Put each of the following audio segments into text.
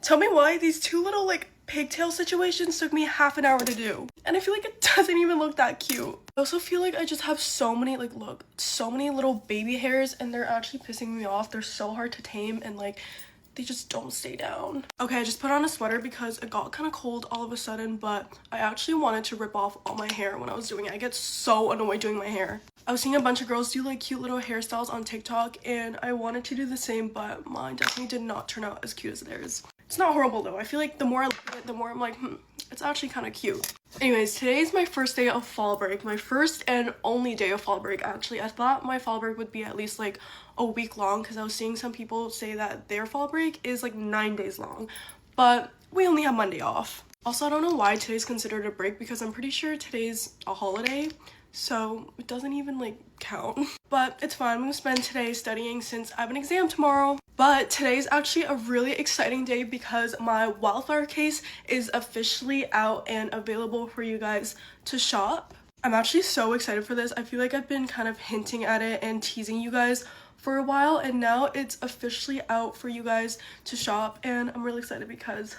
Tell me why these two little like pigtail situations took me half an hour to do. And I feel like it doesn't even look that cute. I also feel like I just have so many, like, look, so many little baby hairs, and they're actually pissing me off. They're so hard to tame, and like they just don't stay down. Okay, I just put on a sweater because it got kind of cold all of a sudden, but I actually wanted to rip off all my hair when I was doing it. I get so annoyed doing my hair. I was seeing a bunch of girls do like cute little hairstyles on TikTok, and I wanted to do the same, but mine definitely did not turn out as cute as theirs. It's not horrible though. I feel like the more I look at it, the more I'm like, it's actually kind of cute. Anyways, today is my first day of fall break. My first and only day of fall break, actually. I thought my fall break would be at least like a week long, because I was seeing some people say that their fall break is like 9 days long. But we only have Monday off. Also, I don't know why today's considered a break, because I'm pretty sure today's a holiday. So it doesn't even like count. But it's fine. I'm gonna spend today studying since I have an exam tomorrow. But today's actually a really exciting day because my wildflower case is officially out and available for you guys to shop. I'm actually so excited for this. I feel like I've been kind of hinting at it and teasing you guys for a while, and now it's officially out for you guys to shop, and I'm really excited because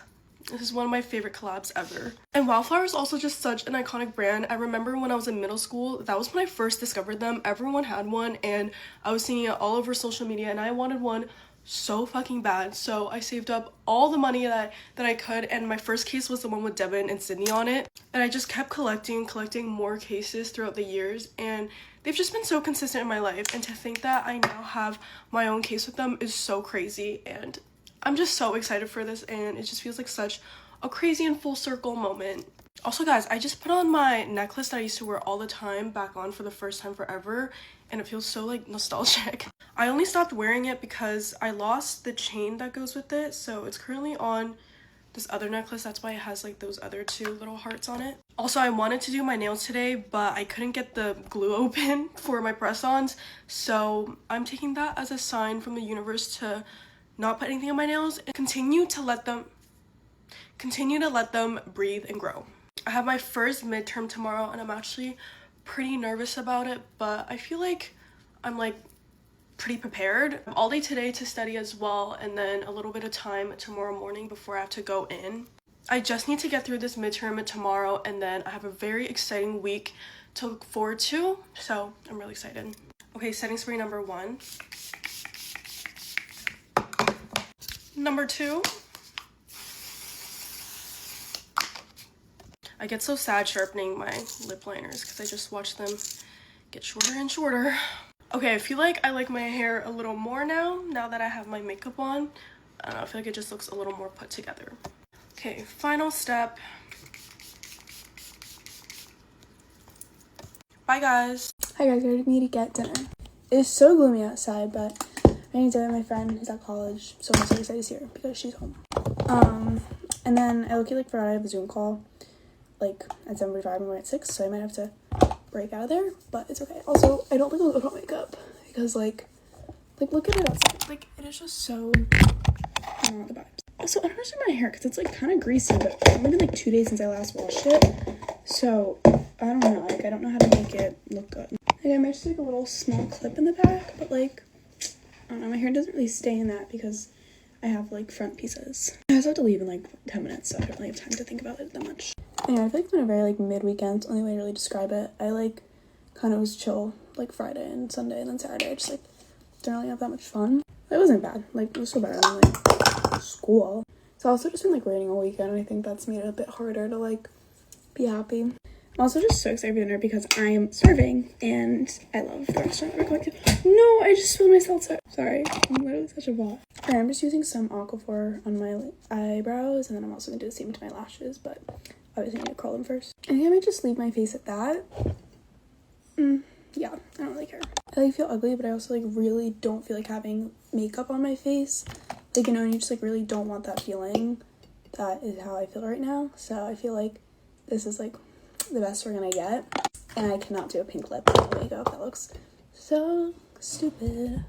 this is one of my favorite collabs ever. And Wildflower is also just such an iconic brand. I remember when I was in middle school, that was when I first discovered them. Everyone had one, and I was seeing it all over social media, and I wanted one so fucking bad. So I saved up all the money that I could, and my first case was the one with Devin and Sydney on it. And I just kept collecting more cases throughout the years, and they've just been so consistent in my life. And to think that I now have my own case with them is so crazy, and I'm just so excited for this, and it just feels like such a crazy and full circle moment. Also, guys, I just put on my necklace that I used to wear all the time back on for the first time forever, and it feels so like nostalgic. I only stopped wearing it because I lost the chain that goes with it, so it's currently on this other necklace. That's why it has like those other two little hearts on it. Also, I wanted to do my nails today, but I couldn't get the glue open for my press-ons, so I'm taking that as a sign from the universe to not put anything on my nails and continue to let them breathe and grow. I have my first midterm tomorrow, and I'm actually pretty nervous about it, but I feel like I'm like pretty prepared. I have all day today to study as well, and then a little bit of time tomorrow morning before I have to go in. I just need to get through this midterm tomorrow, and then I have a very exciting week to look forward to, so I'm really excited. Okay, setting spray number 1. Number 2. I get so sad sharpening my lip liners because I just watch them get shorter and shorter. Okay, I feel like I like my hair a little more now that I have my makeup on. I don't know, I feel like it just looks a little more put together. Okay, final step. Bye, guys. Hi guys, we're ready to get dinner. It's so gloomy outside, but I need dinner with my friend who's at college, so I'm so excited to see her because she's home. And then I look at like Friday, I have a Zoom call like at 7:45 and we're at 6, so I might have to break out of there, but it's okay. Also, I don't think I'll put makeup because like look at it outside. Like, it is just so, I don't know the vibes. Also, I don't understand my hair because it's like kind of greasy, but it's only been like 2 days since I last washed it, so I don't know, like I don't know how to make it look good. Like, I might just like a little small clip in the back, but like I don't know, my hair doesn't really stay in that because I have like front pieces. I also have to leave in like 10 minutes, so I don't really have time to think about it that much. Anyway, I feel like it's been a very like mid-weekend, only way to really describe it. I like kind of was chill like Friday and Sunday, and then Saturday I just like didn't really have that much fun. It wasn't bad, like it was still better than like school. It's also just been like raining all weekend, and I think that's made it a bit harder to like be happy. I'm also just so excited for dinner because I am starving, and I love the restaurant that we're going to. No, I just spilled my salsa. Sorry, I'm literally such a bot. Okay, I'm just using some Aquaphor on my eyebrows, and then I'm also going to do the same to my lashes, but obviously I need to curl them first. I think I might just leave my face at that. Yeah, I don't really care. I like feel ugly, but I also like really don't feel like having makeup on my face. Like, you know, and you just like really don't want that feeling. That is how I feel right now. So I feel like this is like the best we're gonna get. And I cannot do a pink lip with makeup. That looks so stupid.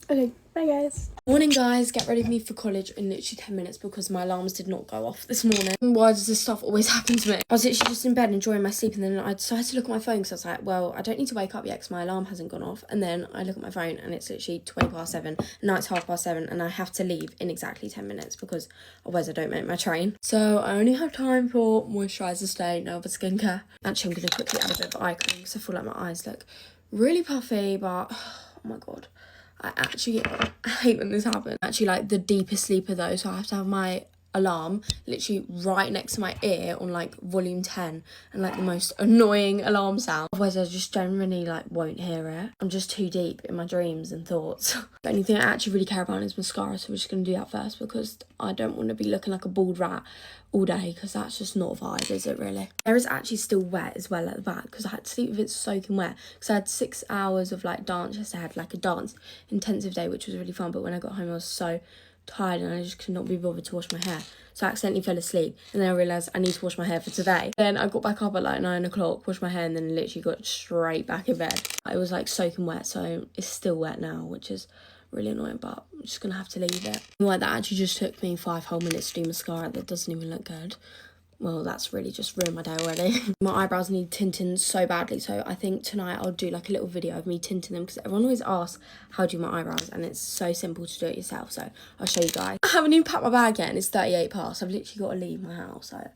Okay, Bye, guys. Morning, guys. Get ready with me for college in literally 10 minutes because my alarms did not go off this morning. Why does this stuff always happen to me? I was literally just in bed enjoying my sleep, and then I decided to look at my phone because I was like, well, I don't need to wake up yet because my alarm hasn't gone off. And then I look at my phone and it's literally 7:20 and now it's 7:30 and I have to leave in exactly 10 minutes because otherwise I don't make my train. So I only have time for moisturiser today, no other skincare. Actually, I'm going to quickly add a bit of eye cream because I feel like my eyes look really puffy, but oh my god. I hate when this happens. I'm actually like the deepest sleeper though, so I have to have my alarm literally right next to my ear on like volume 10 and like the most annoying alarm sound. Otherwise I just generally like won't hear it. I'm just too deep in my dreams and thoughts. The only thing I actually really care about is mascara, so we're just going to do that first because I don't want to be looking like a bald rat all day because that's just not a vibe, is it really? Hair is actually still wet as well at the back because I had to sleep with it soaking wet because I had 6 hours of like dance yesterday. I had like a dance intensive day which was really fun, but when I got home I was so tired and I just could not be bothered to wash my hair, so I accidentally fell asleep and then I realised I need to wash my hair for today. Then I got back up at like 9 o'clock, washed my hair, and then literally got straight back in bed. It was like soaking wet, so it's still wet now, which is really annoying, but I'm just gonna have to leave it. Like, that actually just took me 5 whole minutes to do mascara. That doesn't even look good. Well, that's really just ruined my day already. My eyebrows need tinting so badly, so I think tonight I'll do like a little video of me tinting them because everyone always asks how to do my eyebrows and it's so simple to do it yourself, so I'll show you guys. I haven't even packed my bag yet and it's 38 past. I've literally got to leave my house, so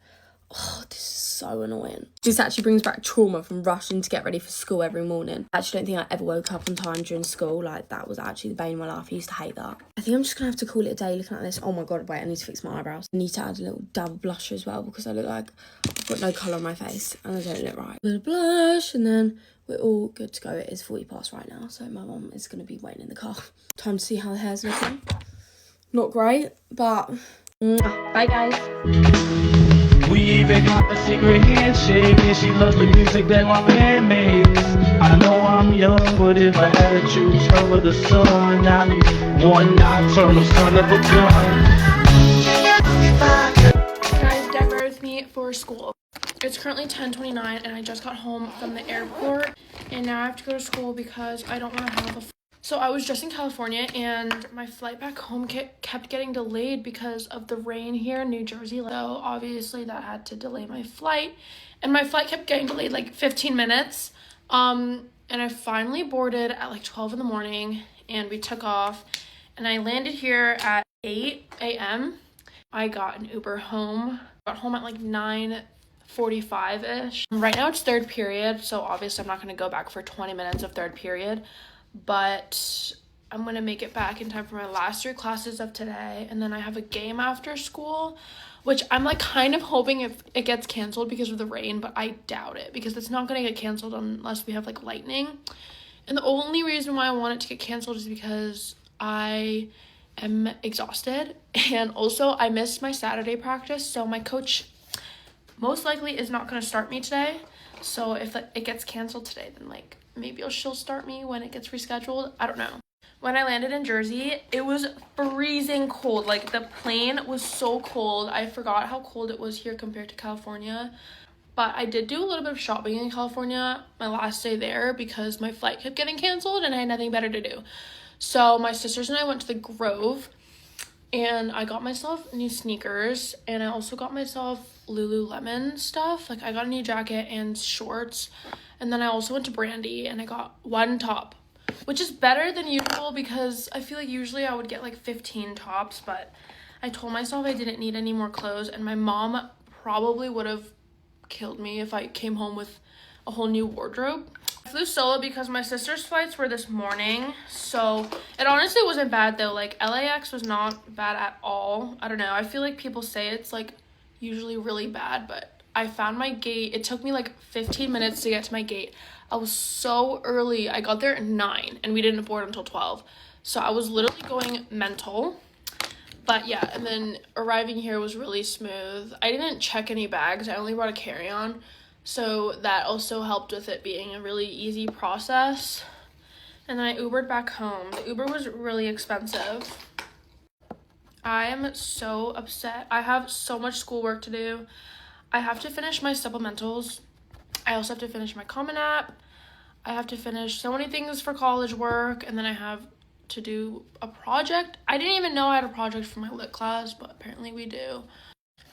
oh, this is so annoying. This actually brings back trauma from rushing to get ready for school every morning. I actually don't think I ever woke up on time during school. Like, that was actually the bane of my life. I used to hate that. I think I'm just gonna have to call it a day looking at this. Oh my god, wait, I need to fix my eyebrows. I need to add a little dab of blusher as well because I look like I've got no colour on my face and I don't look right. A bit of blush and then we're all good to go. It is 40 past right now, so my mum is gonna be waiting in the car. Time to see how the hair's looking. Not great, but bye guys. We even got a secret handshake, and she loves the music that my man makes. I know I'm young, but if I had to choose over the sun, I'd be one nocturnal son of a gun. Guys, get ready with me for school. It's currently 10:29 and I just got home from the airport and now I have to go to school because I don't want to have a So I was just in California and my flight back home kept getting delayed because of the rain here in New Jersey. So obviously that had to delay my flight and my flight kept getting delayed like 15 minutes. And I finally boarded at like 12 in the morning and we took off and I landed here at 8 a.m. I got an Uber home. Got home at like 9:45-ish. Right now it's third period, so obviously I'm not going to go back for 20 minutes of third period. But I'm going to make it back in time for my last 3 classes of today. And then I have a game after school, which I'm like kind of hoping if it gets canceled because of the rain, but I doubt it because it's not going to get canceled unless we have like lightning. And the only reason why I want it to get canceled is because I am exhausted. And also I missed my Saturday practice. So my coach most likely is not going to start me today. So if it gets canceled today, then like maybe she'll start me when it gets rescheduled. I don't know. When I landed in Jersey, it was freezing cold. Like the plane was so cold. I forgot how cold it was here compared to California. But I did do a little bit of shopping in California my last day there because my flight kept getting canceled and I had nothing better to do. So my sisters and I went to the Grove and I got myself new sneakers and I also got myself Lululemon stuff. Like I got a new jacket and shorts. And then I also went to Brandy and I got 1 top, which is better than usual because I feel like usually I would get like 15 tops, but I told myself I didn't need any more clothes and my mom probably would have killed me if I came home with a whole new wardrobe. I flew solo because my sister's flights were this morning, so it honestly wasn't bad though. Like LAX was not bad at all. I don't know, I feel like people say it's like usually really bad, but I found my gate. It took me like 15 minutes to get to my gate. I was so early. I got there at 9 and we didn't board until 12. So I was literally going mental. But yeah, and then arriving here was really smooth. I didn't check any bags. I only brought a carry-on. So that also helped with it being a really easy process. And then I Ubered back home. The Uber was really expensive. I am so upset. I have so much schoolwork to do. I have to finish my supplementals. I also have to finish my Common App. I have to finish so many things for college work. And then I have to do a project. I didn't even know I had a project for my lit class, but apparently we do.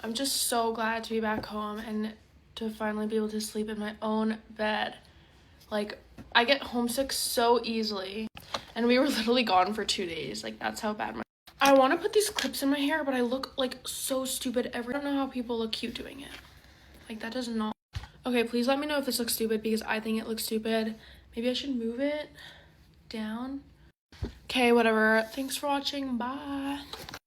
I'm just so glad to be back home and to finally be able to sleep in my own bed. Like, I get homesick so easily, and we were literally gone for 2 days. Like, that's how bad I want to put these clips in my hair, but I look like so stupid I don't know how people look cute doing it. Like, that does not. Okay, please let me know if this looks stupid, because I think it looks stupid. Maybe I should move it down. Okay, whatever. Thanks for watching. Bye.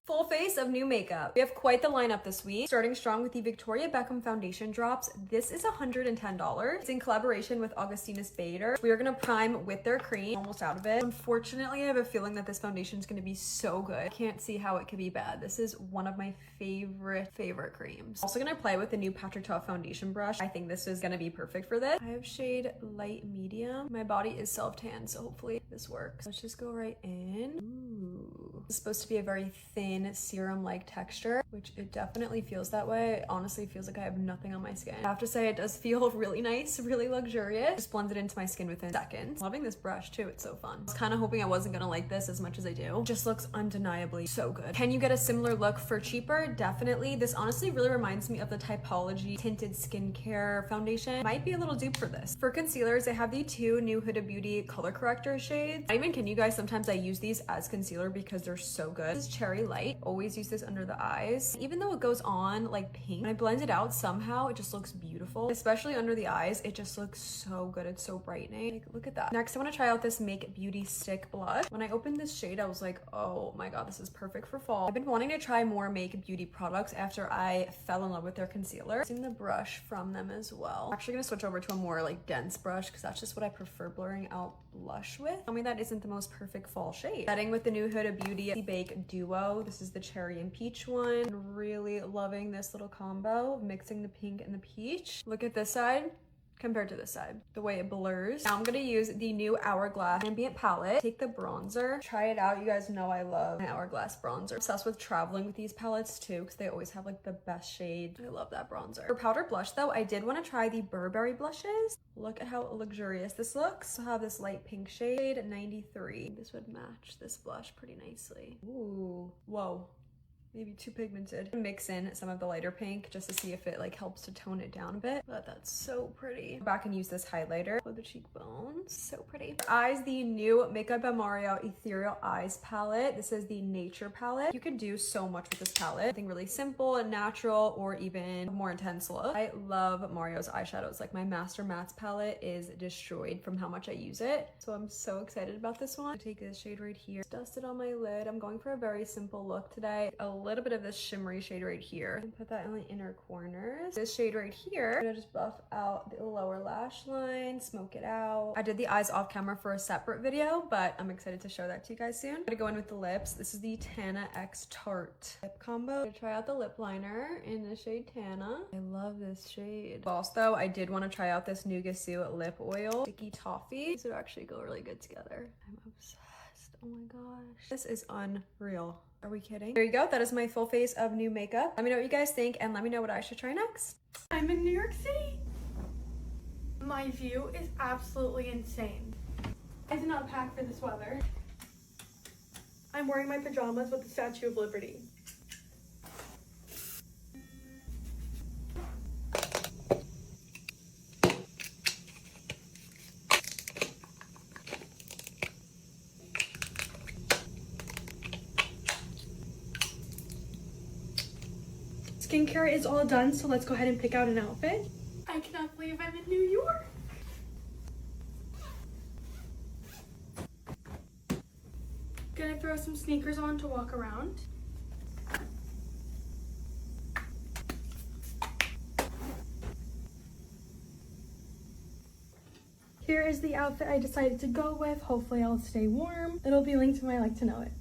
Full face of new makeup. We have quite the lineup this week. Starting strong with the Victoria Beckham foundation drops. This is $110. It's in collaboration with Augustinus Bader. We are gonna prime with their cream. Almost out of it. Unfortunately, I have a feeling that this foundation is gonna be so good. I can't see how it could be bad. This is one of my favorite creams. Also gonna play with the new Patrick Ta foundation brush. I think this is gonna be perfect for this. I have shade light medium. My body is self-tan, so hopefully this works. Let's just go right in. Ooh. It's supposed to be a very thin serum-like texture, which it definitely feels that way. It honestly feels like I have nothing on my skin. I have to say, it does feel really nice, really luxurious. Just blends it into my skin within seconds. Loving this brush too, it's so fun. I was kind of hoping I wasn't gonna like this as much as I do. It just looks undeniably so good. Can you get a similar look for cheaper? Definitely. This honestly really reminds me of the Typology tinted skincare foundation. Might be a little dupe for this. For concealers, I have the two new Huda Beauty color corrector shades. Not even kidding you guys, sometimes I use these as concealer because they're so good. This is Cherry Light. Always use this under the eyes. Even though it goes on like pink, when I blend it out, somehow it just looks beautiful. Especially under the eyes, it just looks so good. It's so brightening. Like, look at that. Next, I want to try out this Make Beauty Stick blush. When I opened this shade, I was like, oh my god, this is perfect for fall. I've been wanting to try more Make Beauty products after I fell in love with their concealer. Using the brush from them as well. I'm actually gonna switch over to a more like dense brush because that's just what I prefer blurring out blush with. Tell me that isn't the most perfect fall shade. Setting with the new Huda Beauty Bake Duo. This is the cherry and peach one. I'm really loving this little combo, mixing the pink and the peach. Look at this side compared to this side, the way it blurs. Now I'm gonna use the new Hourglass Ambient Palette. Take the bronzer, try it out. You guys know I love my Hourglass bronzer. Obsessed with traveling with these palettes too, because they always have like the best shade. I love that bronzer. For powder blush though, I did want to try the Burberry blushes. Look at how luxurious this looks. I have this light pink shade, 93. This would match this blush pretty nicely. Ooh, whoa. Maybe too pigmented. Mix in some of the lighter pink just to see if it like helps to tone it down a bit. But that's so pretty. Go back and use this highlighter for the cheekbones. So pretty. For eyes, the new Makeup by Mario Ethereal Eyes palette. This is the Nature palette. You can do so much with this palette. I think really simple and natural, or even more intense look. I love Mario's eyeshadows. Like, my Master Mattes palette is destroyed from how much I use it. So I'm so excited about this one. I take this shade right here. Dust it on my lid. I'm going for a very simple look today. A little bit of this shimmery shade right here, and put that in the inner corners. This shade right here, I'm gonna just buff out the lower lash line, smoke it out. I did the eyes off camera for a separate video, but I'm excited to show that to you guys soon. I'm gonna go in with the lips. This is the Tana X Tarte lip combo. I'm gonna try out the lip liner in the shade Tana. I love this shade. Also, I did want to try out this Nugasu lip oil, Sticky Toffee. These would actually go really good together. I'm obsessed. Oh my gosh, this is unreal. Are we kidding? There you go. That is my full face of new makeup. Let me know what you guys think, and let me know what I should try next. I'm in New York City. My view is absolutely insane. I did not pack for this weather. I'm wearing my pajamas with the Statue of Liberty. Skincare is all done, so let's go ahead and pick out an outfit. I cannot believe I'm in New York. Gonna throw some sneakers on to walk around. Here is the outfit I decided to go with. Hopefully I'll stay warm. It'll be linked to my like to know it.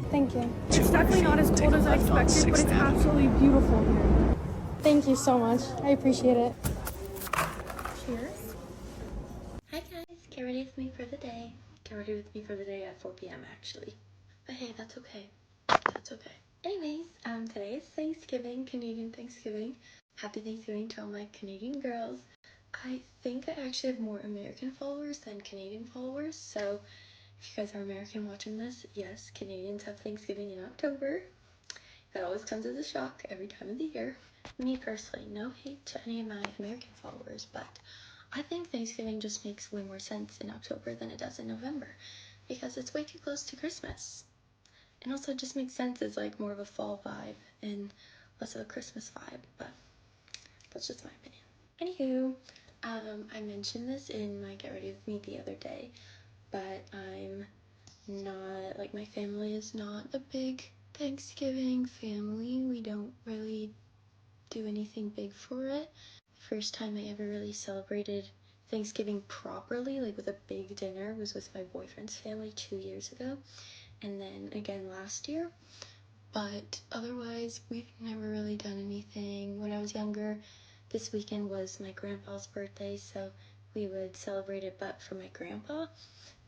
Thank you. It's definitely not as cold as I expected, but it's absolutely beautiful here. Thank you so much. I appreciate it. Cheers. Hi guys, get ready with me for the day. Get ready with me for the day at 4 p.m. actually. But hey, that's okay. That's okay. Anyways, today is Thanksgiving, Canadian Thanksgiving. Happy Thanksgiving to all my Canadian girls. I think I actually have more American followers than Canadian followers, so if you guys are American watching this, yes, Canadians have Thanksgiving in October. That always comes as a shock every time of the year. Me personally, no hate to any of my American followers, but I think Thanksgiving just makes way more sense in October than it does in November because it's way too close to Christmas. And also it just makes sense as like more of a fall vibe and less of a Christmas vibe, but that's just my opinion. Anywho, I mentioned this in my Get Ready With Me the other day, but I'm not, like, my family is not a big Thanksgiving family. We don't really do anything big for it. The first time I ever really celebrated Thanksgiving properly, like with a big dinner, was with my boyfriend's family 2 years ago, and then again last year. But otherwise, we've never really done anything. When I was younger, this weekend was my grandpa's birthday, so we would celebrate it, but for my grandpa.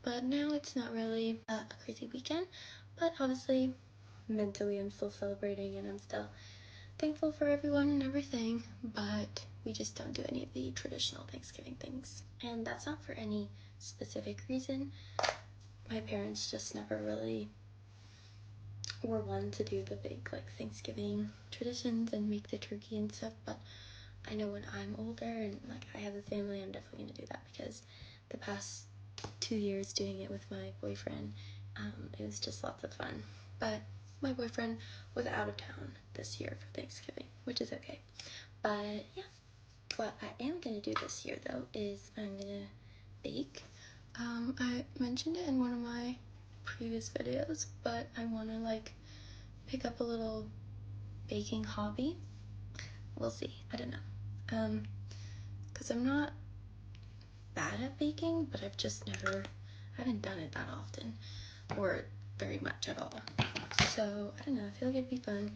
But now it's not really a crazy weekend, but obviously mentally I'm still celebrating and I'm still thankful for everyone and everything, but we just don't do any of the traditional Thanksgiving things. And that's not for any specific reason. My parents just never really were one to do the big like Thanksgiving traditions and make the turkey and stuff, but I know when I'm older and like I have a family, I'm definitely gonna do that because the past 2 years doing it with my boyfriend, it was just lots of fun. But my boyfriend was out of town this year for Thanksgiving, which is okay. But yeah, what I am gonna do this year though is I'm gonna bake. I mentioned it in one of my previous videos, but I want to like pick up a little baking hobby. We'll see. I don't know. Because I'm not bad at baking, but I haven't done it that often or very much at all. So I don't know, I feel like it'd be fun.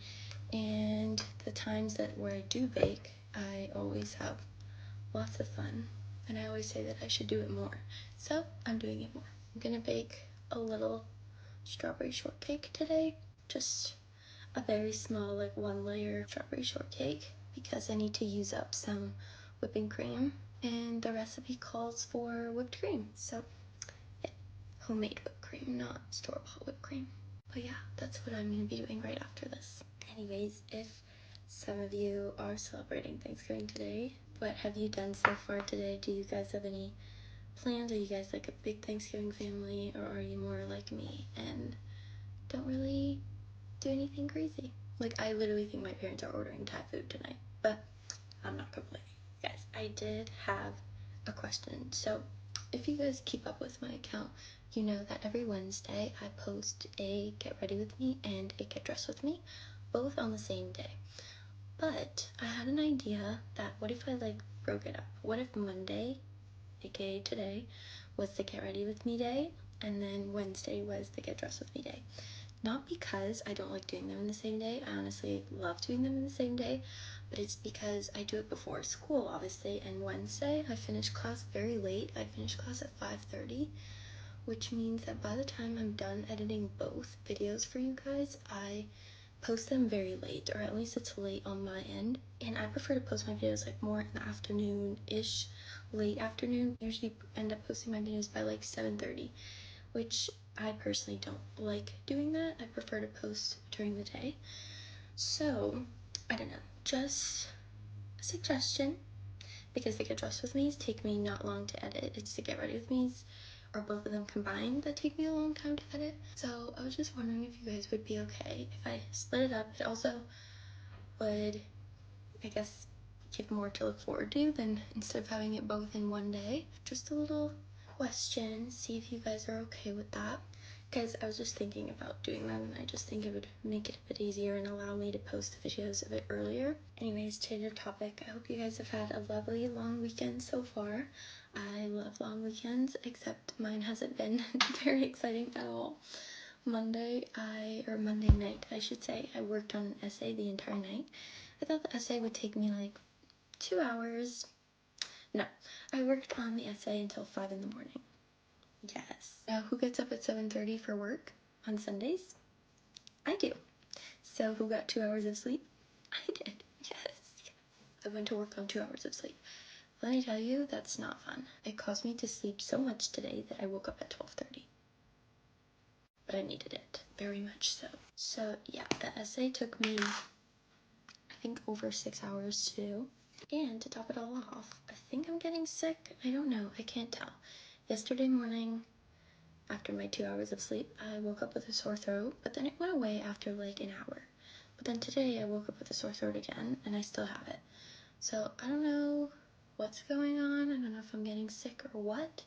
And the times where I do bake, I always have lots of fun. And I always say that I should do it more. So I'm doing it more. I'm gonna bake a little strawberry shortcake today. Just a very small, like 1-layer strawberry shortcake because I need to use up some whipping cream. And the recipe calls for whipped cream. So yeah, homemade whipped cream, not store-bought whipped cream. But yeah, that's what I'm gonna be doing right after this. Anyways, if some of you are celebrating Thanksgiving today, what have you done so far today? Do you guys have any plans? Are you guys like a big Thanksgiving family, or are you more like me and don't really do anything crazy? Like, I literally think my parents are ordering Thai food tonight, but I'm not complaining. Guys, I did have a question. So if you guys keep up with my account, you know that every Wednesday I post a Get Ready With Me and a Get Dressed With Me, both on the same day. But I had an idea that what if I like broke it up? What if Monday, aka today, was the Get Ready With Me day, and then Wednesday was the Get Dressed With Me day? Not because I don't like doing them in the same day. I honestly love doing them in the same day, but it's because I do it before school, obviously, and Wednesday I finish class very late. I finish class at 5:30, which means that by the time I'm done editing both videos for you guys, I post them very late, or at least it's late on my end. And I prefer to post my videos like more in the afternoon-ish, late afternoon. I usually end up posting my videos by like 7:30, which I personally don't like doing that. I prefer to post during the day. So, I don't know, just a suggestion, because the Get Dressed With Me's take me not long to edit. It's the Get Ready With Me's, or both of them combined, that take me a long time to edit. So I was just wondering if you guys would be okay if I split it up. It also would, I guess, give more to look forward to than instead of having it both in one day. Just a little question, see if you guys are okay with that. Because I was just thinking about doing that, and I just think it would make it a bit easier and allow me to post the videos a bit earlier. Anyways, change of topic. I hope you guys have had a lovely long weekend so far. I love long weekends, except mine hasn't been very exciting at all. Monday night, I should say, I worked on an essay the entire night. I thought the essay would take me like 2 hours. No, I worked on the essay until 5 in the morning. Yes. Now, who gets up at 7:30 for work on Sundays? I do. So who got 2 hours of sleep? I did. Yes. I went to work on 2 hours of sleep. let me tell you, that's not fun. It caused me to sleep so much today that I woke up at 12:30. But I needed it, very much so. So yeah, the essay took me, I think, over 6 hours to do. And to top it all off, I think I'm getting sick. I don't know, I can't tell. Yesterday morning, after my 2 hours of sleep, I woke up with a sore throat, but then it went away after like an hour. But then today I woke up with a sore throat again, and I still have it. So I don't know what's going on. I don't know if I'm getting sick or what.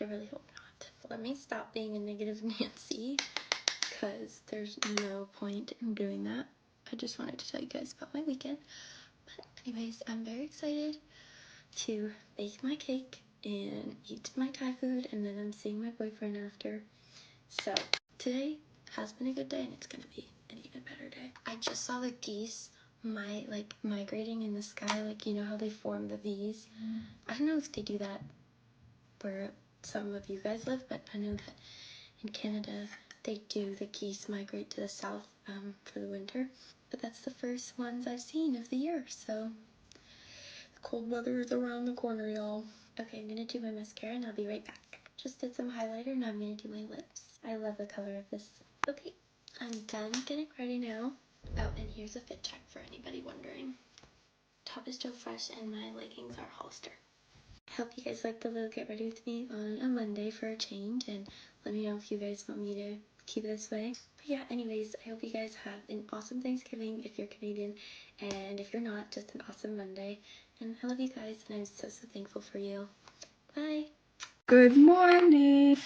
I really hope not. Let me stop being a negative Nancy, because there's no point in doing that. I just wanted to tell you guys about my weekend. But anyways, I'm very excited to bake my cake and eat my Thai food, and then I'm seeing my boyfriend after. So today has been a good day, and it's gonna be an even better day. I just saw the geese migrating in the sky, like, you know how they form the V's. I don't know if they do that where some of you guys live, but I know that in Canada they do. The geese migrate to the south for the winter, but that's the first ones I've seen of the year, so the cold weather is around the corner, y'all. Okay, I'm gonna do my mascara and I'll be right back. Just did some highlighter, now I'm gonna do my lips. I love the color of this. Okay, I'm done getting ready now. Oh, and here's a fit check for anybody wondering. Top is still fresh and my leggings are Hollister. I hope you guys like the little get ready with me on a Monday for a change, and let me know if you guys want me to keep it this way. But yeah, anyways, I hope you guys have an awesome Thanksgiving if you're Canadian, and if you're not, just an awesome Monday. And I love you guys, and I'm so thankful for you. Bye! Good morning.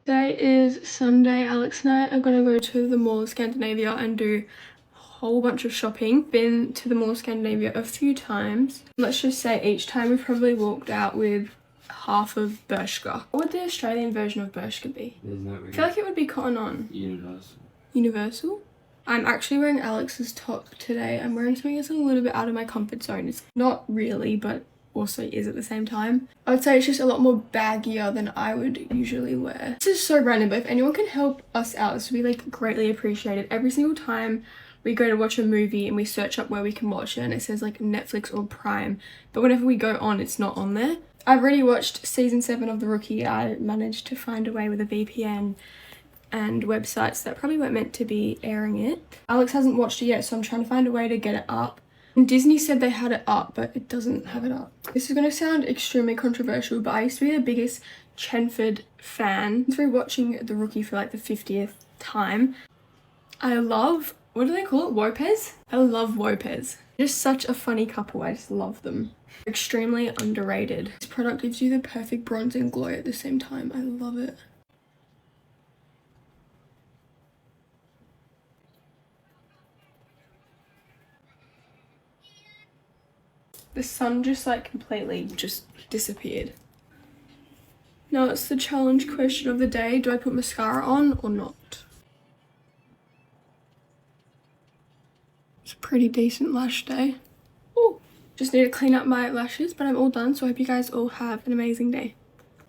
Today is Sunday. Alex and I are gonna go to the Mall of Scandinavia and do a whole bunch of shopping. Been to the Mall of Scandinavia a few times. Let's just say each time we've probably walked out with half of Bershka. What would the Australian version of Bershka be? I feel like it would be Cotton On. Universal? I'm actually wearing Alex's top today. I'm wearing something that's a little bit out of my comfort zone. It's not really, but also is at the same time. I would say it's just a lot more baggier than I would usually wear. This is so random, but if anyone can help us out, this would be like greatly appreciated. Every single time we go to watch a movie and we search up where we can watch it and it says like Netflix or Prime, but whenever we go on, it's not on there. I've already watched season 7 of The Rookie. I managed to find a way with a VPN and websites that probably weren't meant to be airing it. Alex hasn't watched it yet, so I'm trying to find a way to get it up. And Disney said they had it up, but it doesn't have it up. This is going to sound extremely controversial, but I used to be the biggest Chenford fan. Through watching The Rookie for like the 50th time, I love, what do they call it, Wopez? I love Wopez. Just such a funny couple, I just love them. Extremely underrated. This product gives you the perfect bronze and glow at the same time. I love it. The sun just like completely just disappeared. Now it's the challenge question of the day. Do I put mascara on or not? It's a pretty decent lash day. Oh, just need to clean up my lashes, but I'm all done. So I hope you guys all have an amazing day.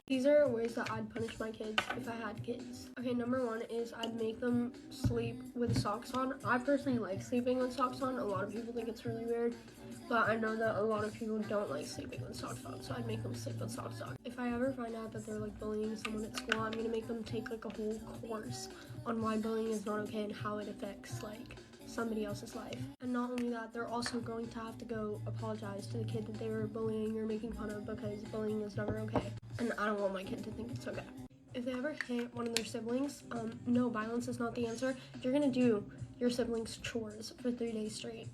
These are ways that I'd punish my kids if I had kids. Okay, number 1 is I'd make them sleep with socks on. I personally like sleeping with socks on. A lot of people think it's really weird, but I know that a lot of people don't like sleeping with socks on, so I'd make them sleep with socks on. If I ever find out that they're like bullying someone at school, I'm gonna make them take like a whole course on why bullying is not okay and how it affects like somebody else's life. And not only that, they're also going to have to go apologize to the kid that they were bullying or making fun of, because bullying is never okay. And I don't want my kid to think it's okay. If they ever hit one of their siblings, no, violence is not the answer. You're gonna do your siblings' chores for 3 days straight.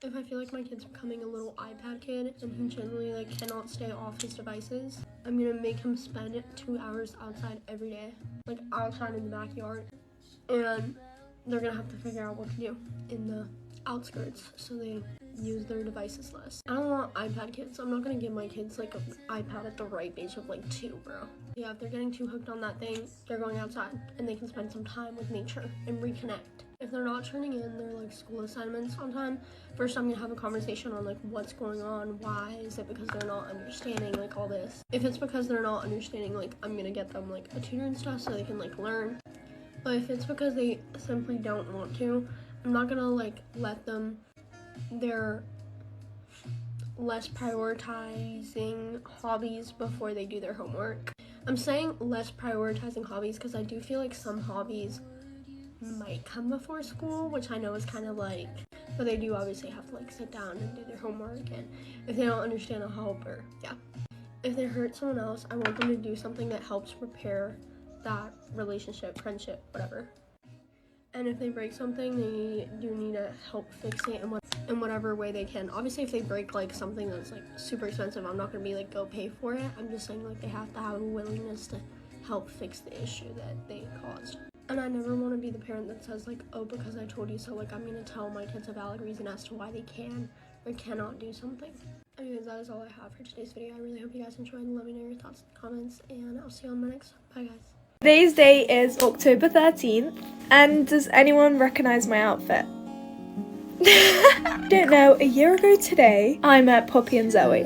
If I feel like my kid's becoming a little iPad kid and he generally like cannot stay off his devices, I'm gonna make him spend 2 hours outside every day, like outside in the backyard, and they're gonna have to figure out what to do in the outskirts so they use their devices less. I don't want iPad kids. I'm not gonna give my kids like an iPad at the ripe age of like 2, bro. Yeah, if they're getting too hooked on that thing, they're going outside and they can spend some time with nature and reconnect. If they're not turning in their like school assignments on time, first I'm gonna have a conversation on like what's going on. Why is it because they're not understanding like all this? If it's because they're not understanding, like I'm gonna get them like a tutor and stuff so they can like learn. But if it's because they simply don't want to, I'm not gonna like let them, their less prioritizing hobbies before they do their homework. I'm saying less prioritizing hobbies because I do feel like some hobbies might come before school, which I know is kind of like, but they do obviously have to like sit down and do their homework, and if they don't understand, I'll help, or yeah. If they hurt someone else, I want them to do something that helps repair that relationship, friendship, whatever. And if they break something, they do need to help fix it in whatever way they can. Obviously, if they break like something that's like super expensive, I'm not gonna be like, go pay for it. I'm just saying like they have to have a willingness to help fix the issue that they caused. And I never want to be the parent that says like, oh, because I told you so, like I'm gonna tell my kids a valid reason as to why they can or cannot do something. Anyways, that is all I have for today's video. I really hope you guys enjoyed. Let me know your thoughts in the comments, and I'll see you on my next one. Bye, guys. Today's day is October 13th, and does anyone recognize my outfit? Don't know, a year ago today, I met Poppy and Zoe.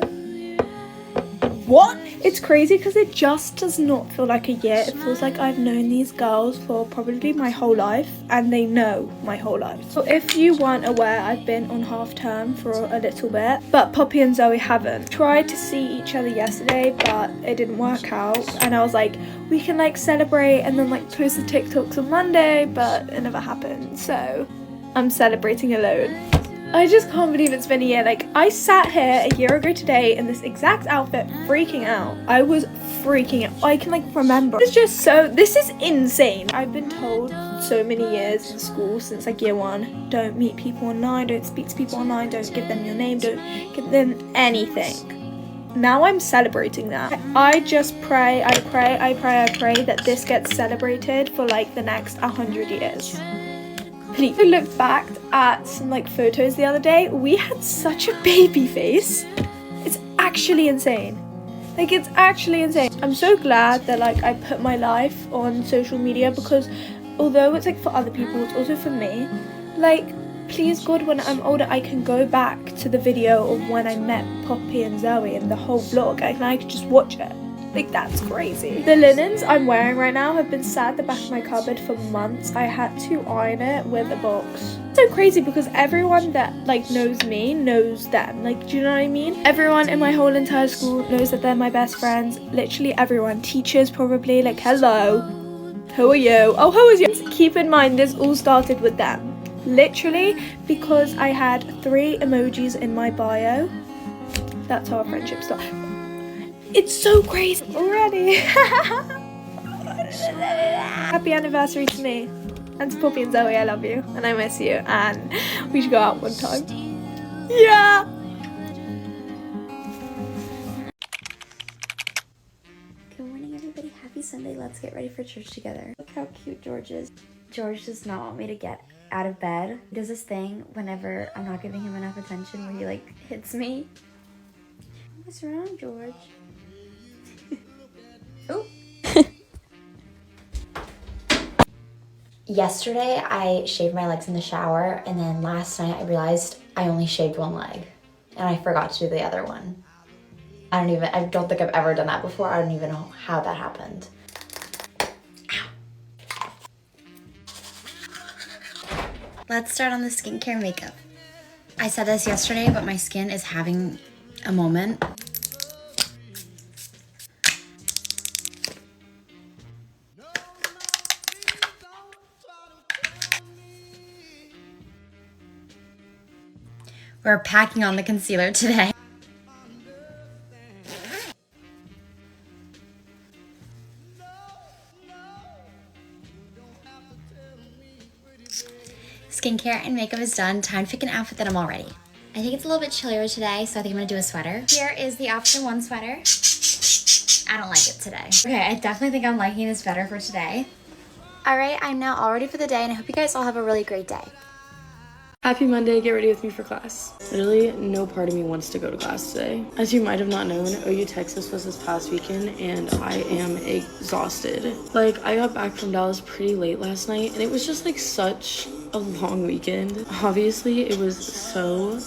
What? It's crazy because it just does not feel like a year. It feels like I've known these girls for probably my whole life, and they know my whole life. So if you weren't aware, I've been on half term for a little bit, but Poppy and Zoe haven't. Tried to see each other yesterday, but it didn't work out, and I was like, we can like celebrate and then like post the TikToks on Monday, but it never happened, so I'm celebrating alone. I just can't believe it's been a year. Like, I sat here a year ago today in this exact outfit freaking out. I was freaking out. I can like remember. It's just so, this is insane. I've been told so many years in school since like year one, don't meet people online, don't speak to people online, don't give them your name, don't give them anything. Now I'm celebrating that. I just pray, I pray that this gets celebrated for like the next 100 years. Please. I looked back at some like photos the other day. We had such a baby face. It's actually insane. Like, it's actually insane. I'm so glad that like I put my life on social media, because although it's like for other people, it's also for me. Like, please God, when I'm older, I can go back to the video of when I met Poppy and Zoe and the whole vlog, and I can just watch it. Like, that's crazy. The linens I'm wearing right now have been sat at the back of my cupboard for months. I had to iron it with a box. It's so crazy because everyone that like knows me knows them. Like, do you know what I mean? Everyone in my whole entire school knows that they're my best friends. Literally everyone. Teachers probably like, hello, who are you? Oh, who is you? Keep in mind, this all started with them. Literally because I had 3 emojis in my bio. That's how our friendship started. It's so crazy already. Happy anniversary to me. And to Poppy and Zoe, I love you. And I miss you. And we should go out one time. Yeah! Good morning, everybody. Happy Sunday. Let's get ready for church together. Look how cute George is. George does not want me to get out of bed. He does this thing whenever I'm not giving him enough attention where he like hits me. What's wrong, George? Oh. Yesterday, I shaved my legs in the shower, and then last night I realized I only shaved one leg, and I forgot to do the other one. I don't think I've ever done that before. I don't even know how that happened. Ow. Let's start on the skincare makeup. I said this yesterday, but my skin is having a moment. We're packing on the concealer today. Skincare and makeup is done. Time to pick an outfit that I'm all ready. I think it's a little bit chillier today, so I think I'm gonna do a sweater. Here is the option 1 sweater. I don't like it today. Okay, I definitely think I'm liking this better for today. All right, I'm now all ready for the day, and I hope you guys all have a really great day. Happy Monday, get ready with me for class. Literally, no part of me wants to go to class today. As you might have not known, OU Texas was this past weekend, and I am exhausted. Like, I got back from Dallas pretty late last night, and it was just like such a long weekend. Obviously, it was so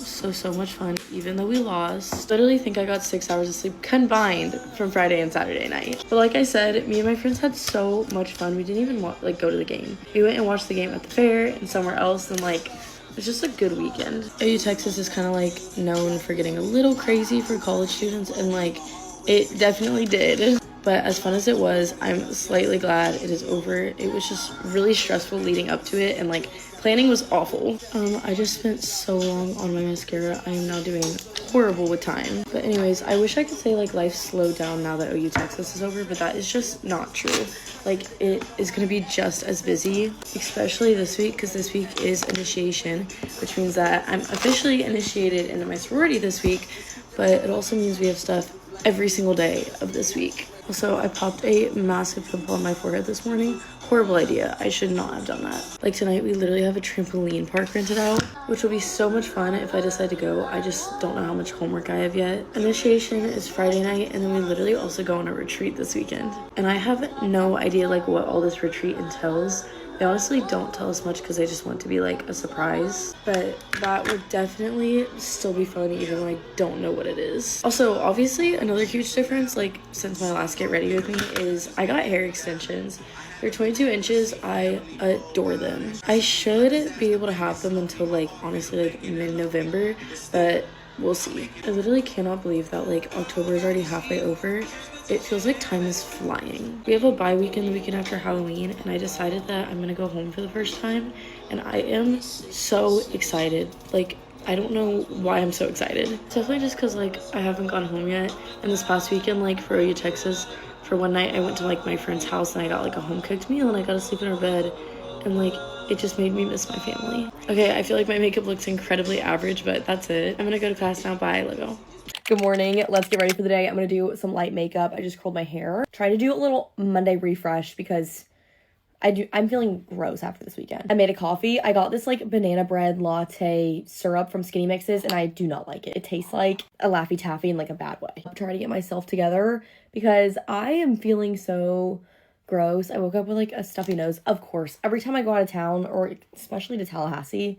much fun, even though we lost. Literally think I got 6 hours of sleep combined from Friday and Saturday night. But like I said, me and my friends had so much fun. We didn't even go to the game. We went and watched the game at the fair and somewhere else, and like was just a good weekend. OU Texas is kind of like known for getting a little crazy for college students, and like it definitely did. But as fun as it was, I'm slightly glad it is over. It was just really stressful leading up to it, and like planning was awful. I just spent so long on my mascara. I am now doing horrible with time. But anyways, I wish I could say like life slowed down now that OU Texas is over, but that is just not true. Like it is gonna be just as busy, especially this week, because this week is initiation, which means that I'm officially initiated into my sorority this week, but it also means we have stuff every single day of this week. Also, I popped a massive pimple on my forehead this morning. Horrible idea. I should not have done that. Like tonight, we literally have a trampoline park rented out, which will be so much fun if I decide to go. I just don't know how much homework I have yet. Initiation is Friday night, and then we literally also go on a retreat this weekend. And I have no idea like what all this retreat entails. They honestly don't tell us much because they just want it to be like a surprise, but that would definitely still be fun even though I don't know what it is. Also, obviously, another huge difference, like since my last Get Ready With Me, is I got hair extensions. They're 22 inches. I adore them. I should be able to have them until like honestly like mid-November, but we'll see. I literally cannot believe that like October is already halfway over. It feels like time is flying. We have a bye weekend the weekend after Halloween, and I decided that I'm gonna go home for the first time, and I am so excited. Like, I don't know why I'm so excited. It's definitely just because like I haven't gone home yet, and this past weekend, like for OU Texas, for one night I went to like my friend's house and I got like a home cooked meal and I got to sleep in her bed, and like it just made me miss my family. Okay, I feel like my makeup looks incredibly average, but that's it. I'm gonna go to class now. Bye, love y'all. Good morning. Let's get ready for the day. I'm gonna do some light makeup. I just curled my hair. Try to do a little Monday refresh because I'm feeling gross after this weekend. I made a coffee. I got this like banana bread latte syrup from Skinny Mixes, and I do not like it. It tastes like a Laffy Taffy in like a bad way. I'm trying to get myself together because I am feeling so gross. I woke up with like a stuffy nose. Of course, every time I go out of town, or especially to Tallahassee,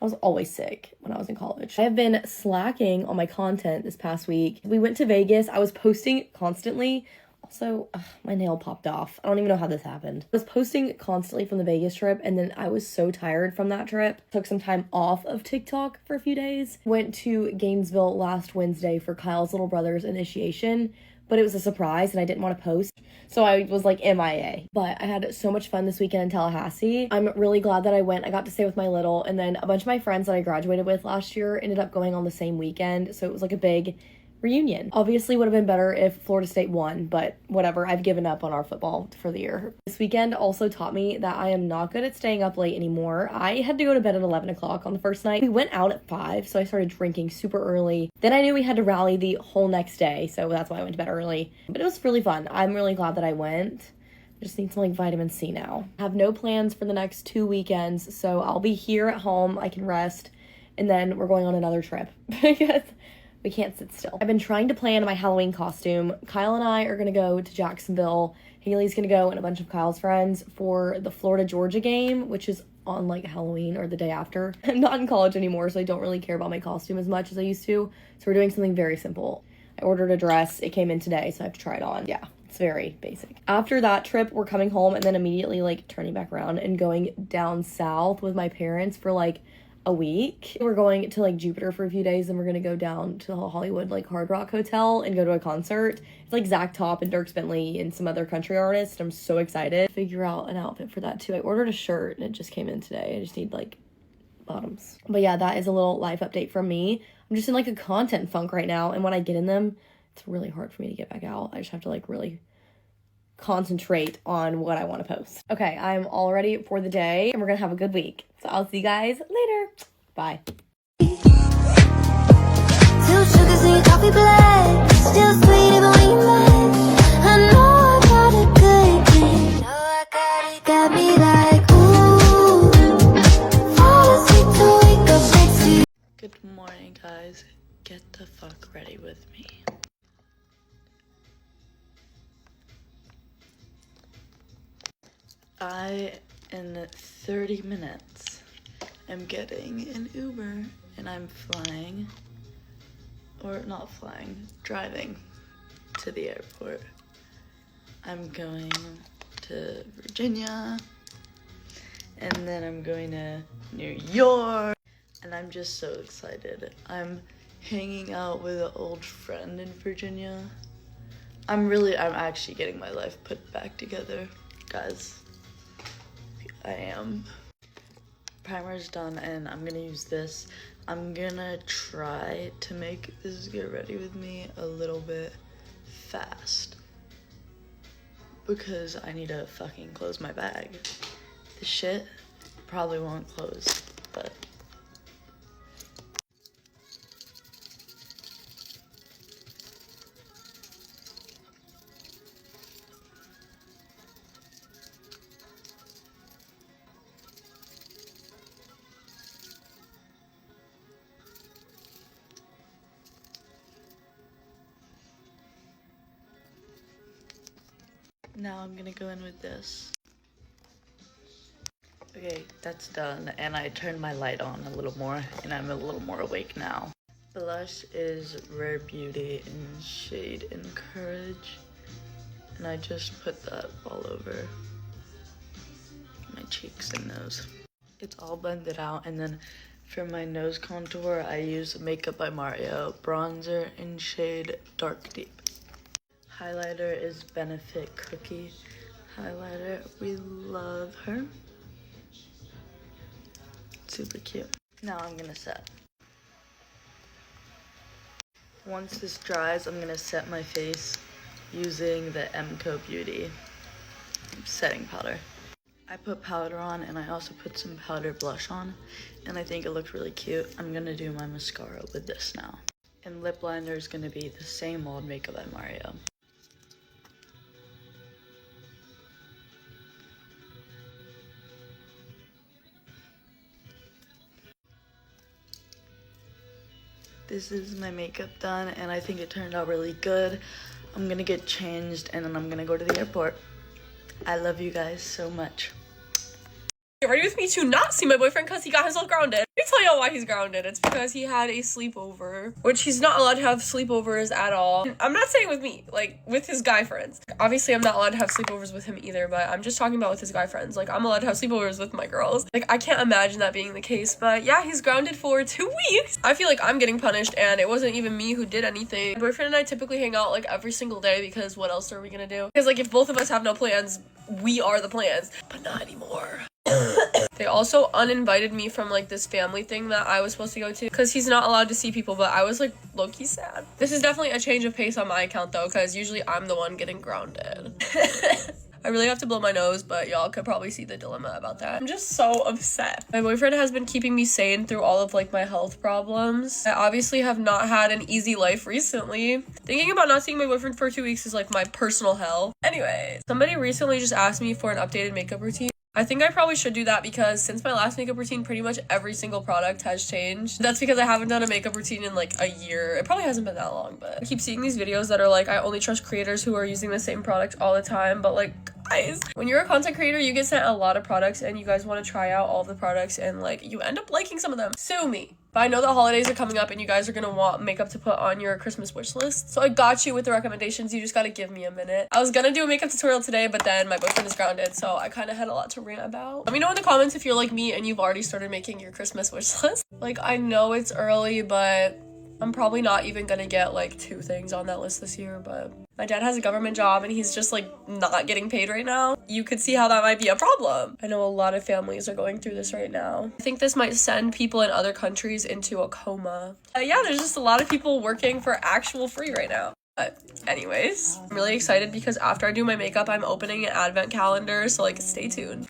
I was always sick when I was in college. I have been slacking on my content this past week. We went to Vegas. I was posting constantly. Also, my nail popped off. I don't even know how this happened. I was posting constantly from the Vegas trip, and then I was so tired from that trip. Took some time off of TikTok for a few days. Went to Gainesville last Wednesday for Kyle's little brother's initiation, but it was a surprise and I didn't want to post, so I was like MIA. But I had so much fun this weekend in Tallahassee. I'm really glad that I went. I got to stay with my little, and then a bunch of my friends that I graduated with last year ended up going on the same weekend, so it was like a big reunion. Obviously would have been better if Florida State won, but whatever. I've given up on our football for the year. This weekend also taught me that I am not good at staying up late anymore. I had to go to bed at 11 o'clock on the first night. We went out at 5, so I started drinking super early. Then I knew we had to rally the whole next day, so that's why I went to bed early. But it was really fun. I'm really glad that I went. I just need some like vitamin C now. I have no plans for the next 2 weekends, so I'll be here at home. I can rest, and then we're going on another trip because we can't sit still. I've been trying to plan my Halloween costume. Kyle and I are gonna go to Jacksonville. Haley's gonna go and a bunch of Kyle's friends for the Florida-Georgia game, which is on like Halloween or the day after. I'm not in college anymore, so I don't really care about my costume as much as I used to. So we're doing something very simple. I ordered a dress. It came in today, so I have to try it on. Yeah, it's very basic. After that trip, we're coming home and then immediately like turning back around and going down south with my parents for like a week. We're going to like Jupiter for a few days, and we're gonna go down to the Hollywood like Hard Rock Hotel and go to a concert. It's like Zach Top and Dierks Bentley and some other country artists. I'm so excited to figure out an outfit for that too. I ordered a shirt and it just came in today. I just need like bottoms. But yeah, that is a little life update from me. I'm just in like a content funk right now, and when I get in them, it's really hard for me to get back out. I just have to like really concentrate on what I want to post. Okay, I'm all ready for the day, and we're gonna have a good week. So I'll see you guys later. Bye. Two sugars in your coffee black, still sweet even when you're mad. I know I got a good thing, know I got it, got me like ooh, fall asleep to wake up next to you. Good morning, guys. Get the fuck ready with me. I, in 30 minutes, am getting an Uber, and I'm flying, or not flying, driving to the airport. I'm going to Virginia, and then I'm going to New York. and I'm just so excited. I'm hanging out with an old friend in Virginia. I'm actually getting my life put back together, guys. I am. Primer's done, and I'm gonna use this. I'm gonna try to make this Get Ready With Me a little bit fast because I need to fucking close my bag. The shit probably won't close, but now I'm gonna go in with this. Okay, that's done, and I turned my light on a little more, and I'm a little more awake now. Blush is Rare Beauty in shade Encourage, and I just put that all over my cheeks and nose. It's all blended out, and then for my nose contour, I use Makeup by Mario bronzer in shade Dark Deep. Highlighter is Benefit Cookie highlighter. We love her. Super cute. Now I'm gonna set. Once this dries, I'm gonna set my face using the MCO Beauty setting powder. I put powder on, and I also put some powder blush on, and I think it looked really cute. I'm gonna do my mascara with this now. And lip liner is gonna be the same old Makeup by Mario. This is my makeup done, and I think it turned out really good. I'm gonna get changed, and then I'm gonna go to the airport. I love you guys so much. Get ready with me to not see my boyfriend because he got himself grounded. Let me tell y'all why he's grounded. It's because he had a sleepover, which he's not allowed to have sleepovers at all. I'm not saying with me, like with his guy friends. Obviously, I'm not allowed to have sleepovers with him either, but I'm just talking about with his guy friends. Like, I'm allowed to have sleepovers with my girls. Like, I can't imagine that being the case, but yeah, he's grounded for 2 weeks. I feel like I'm getting punished, and it wasn't even me who did anything. My boyfriend and I typically hang out like every single day because what else are we gonna do? Because like if both of us have no plans, we are the plans, but not anymore. They also uninvited me from like this family thing that I was supposed to go to because he's not allowed to see people, but I was like low-key sad. This is definitely a change of pace on my account though, because usually I'm the one getting grounded. I really have to blow my nose, but y'all could probably see the dilemma about that. I'm just so upset. My boyfriend has been keeping me sane through all of like my health problems. I obviously have not had an easy life recently. Thinking about not seeing my boyfriend for 2 weeks is like my personal hell. Anyway, somebody recently just asked me for an updated makeup routine. I think I probably should do that because since my last makeup routine, pretty much every single product has changed. That's because I haven't done a makeup routine in like a year. It probably hasn't been that long, but I keep seeing these videos that are like, I only trust creators who are using the same product all the time. But like, guys, when you're a content creator, you get sent a lot of products and you guys want to try out all of the products and like you end up liking some of them. Sue me. But I know the holidays are coming up and you guys are gonna want makeup to put on your Christmas wish list. So I got you with the recommendations. You just gotta give me a minute. I was gonna do a makeup tutorial today, but then my boyfriend is grounded, so I kind of had a lot to rant about. Let me know in the comments if you're like me and you've already started making your Christmas wish list. Like, I know it's early, but I'm probably not even gonna get like 2 things on that list this year, but my dad has a government job and he's just like not getting paid right now. You could see how that might be a problem. I know a lot of families are going through this right now. I think this might send people in other countries into a coma. Yeah, there's just a lot of people working for actual free right now. But anyways, I'm really excited because after I do my makeup, I'm opening an advent calendar, so like stay tuned.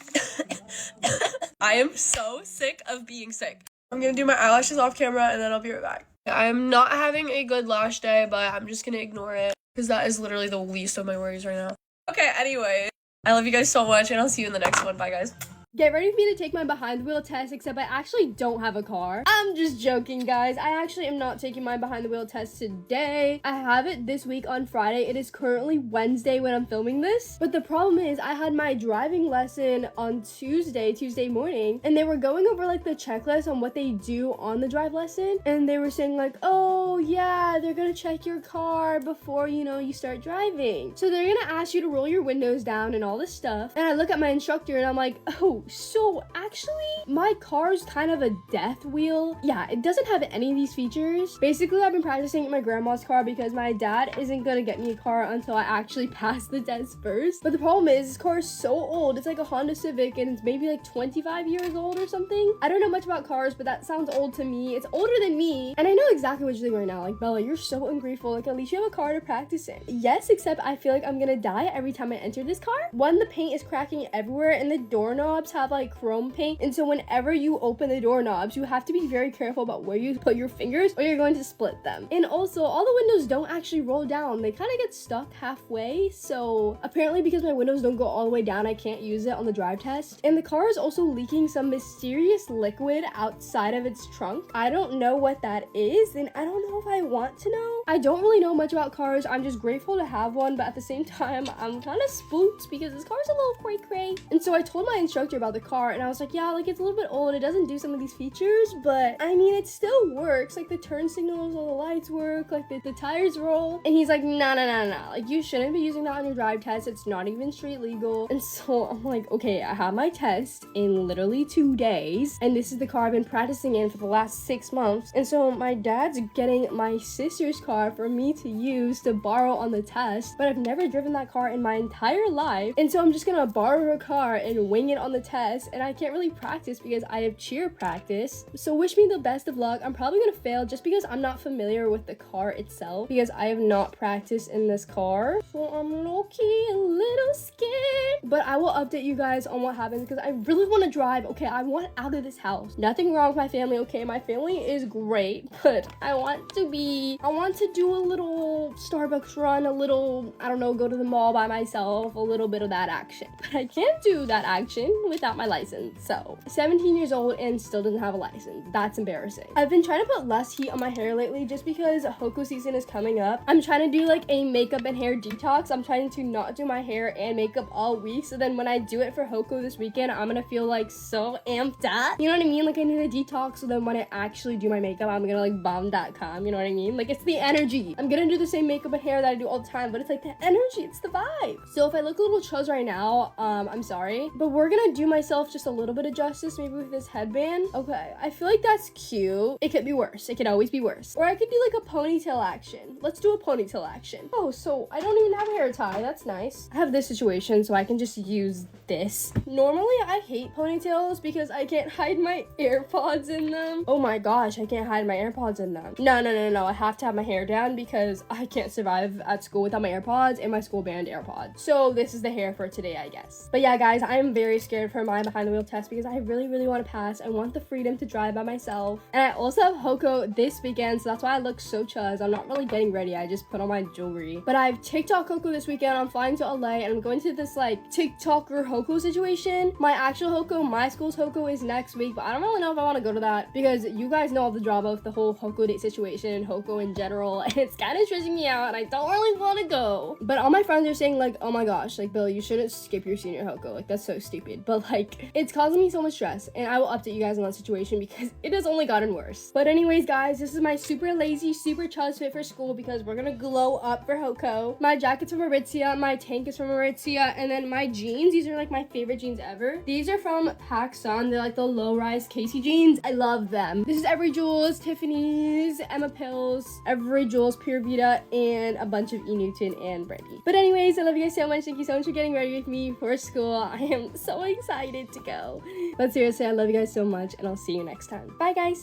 I am so sick of being sick. I'm gonna do my eyelashes off camera and then I'll be right back. I'm not having a good lash day, but I'm just gonna ignore it because that is literally the least of my worries right now. Okay, anyway, I love you guys so much and I'll see you in the next one. Bye, guys. Get ready for me to take my behind the wheel test, except I actually don't have a car. I'm just joking, guys. I actually am not taking my behind the wheel test today. I have it this week on Friday. It is currently Wednesday when I'm filming this. But the problem is I had my driving lesson on Tuesday morning, and they were going over like the checklist on what they do on the drive lesson. And they were saying like, oh yeah, they're gonna check your car before, you know, you start driving. So they're gonna ask you to roll your windows down and all this stuff. And I look at my instructor and I'm like, oh, So actually, my car's kind of a death wheel. Yeah, it doesn't have any of these features. Basically, I've been practicing in my grandma's car because my dad isn't gonna get me a car until I actually pass the test first. But the problem is, this car is so old. It's like a Honda Civic and it's maybe like 25 years old or something. I don't know much about cars, but that sounds old to me. It's older than me. And I know exactly what you're doing right now. Like, Bella, you're so ungrateful. Like, at least you have a car to practice in. Yes, except I feel like I'm gonna die every time I enter this car. One, the paint is cracking everywhere and the doorknobs have like chrome paint. And so whenever you open the doorknobs, you have to be very careful about where you put your fingers or you're going to split them. And also, all the windows don't actually roll down. They kind of get stuck halfway. So apparently because my windows don't go all the way down, I can't use it on the drive test. And the car is also leaking some mysterious liquid outside of its trunk. I don't know what that is, and I don't know if I want to know. I don't really know much about cars. I'm just grateful to have one, but at the same time, I'm kind of spooked because this car's a little cray-cray. And so I told my instructor about the car, and I was like, yeah, like it's a little bit old. It doesn't do some of these features, but I mean, it still works. Like the turn signals, all the lights work, like the tires roll. And he's like, no. Like you shouldn't be using that on your drive test. It's not even street legal. And so I'm like, okay, I have my test in literally 2 days, and this is the car I've been practicing in for the last 6 months. And so my dad's getting my sister's car for me to use to borrow on the test, but I've never driven that car in my entire life. And so I'm just gonna borrow her car and wing it on the test, and I can't really practice because I have cheer practice. So wish me the best of luck. I'm probably gonna fail just because I'm not familiar with the car itself, because I have not practiced in this car. So I'm low-key a little scared, but I will update you guys on what happens because I really want to drive. Okay, I want out of this house. Nothing wrong with my family, okay? My family is great, but I want to do a little Starbucks run, a little, I don't know, go to the mall by myself, a little bit of that action. But I can't do that action without my license. So 17 years old and still doesn't have a license. That's embarrassing. I've been trying to put less heat on my hair lately just because Hoko season is coming up. I'm trying to do like a makeup and hair detox. I'm trying to not do my hair and makeup all week, so then when I do it for Hoko this weekend, I'm gonna feel like so amped up. You know what I mean? Like I need a detox, so then when I actually do my makeup, I'm gonna like bomb.com. You know what I mean? Like it's the energy. I'm gonna do the same makeup and hair that I do all the time, but it's like the energy, it's the vibe. So if I look a little chuzz right now, I'm sorry, but we're gonna do myself just a little bit of justice, maybe with this headband. Okay, I feel like that's cute. It could be worse. It could always be worse. Or I could do like a ponytail action. Let's do a ponytail action. Oh, so I don't even have a hair tie. That's nice. I have this situation, so I can just use this. Normally, I hate ponytails because I can't hide my AirPods in them. Oh my gosh, I can't hide my AirPods in them. No. I have to have my hair down because I can't survive at school without my AirPods and my school band AirPods. So this is the hair for today, I guess. But yeah, guys, I am very scared for my behind the wheel test because I really want to pass. I want the freedom to drive by myself. And I also have Hoko this weekend, so that's why I look so chuzz. I'm not really getting ready. I just put on my jewelry. But I have TikTok Hoko this weekend. I'm flying to LA and I'm going to this like TikToker Hoko situation. My actual Hoko, my school's Hoko is next week, but I don't really know if I want to go to that because you guys know all the drama with the whole Hoko date situation and Hoko in general, and it's kind of stressing me out and I don't really want to go. But all my friends are saying like, oh my gosh, like Bill, you shouldn't skip your senior Hoko. Like that's so stupid. But like it's causing me so much stress, and I will update you guys on that situation because it has only gotten worse. But anyways, guys, this is my super lazy, super chuzz fit for school because we're gonna glow up for Hoko. My jacket's from Aritzia, my tank is from Aritzia, and then my jeans, these are like my favorite jeans ever. These are from PacSun. They're like the low-rise Casey jeans. I love them. This is Every Jewels, Tiffany's, Emma Pills, Every Jewels, Pure Vita, and a bunch of E. Newton and Brandy. But anyways, I love you guys so much. Thank you so much for getting ready with me for school. I am so excited to go. But seriously, I love you guys so much, and I'll see you next time. Bye, guys.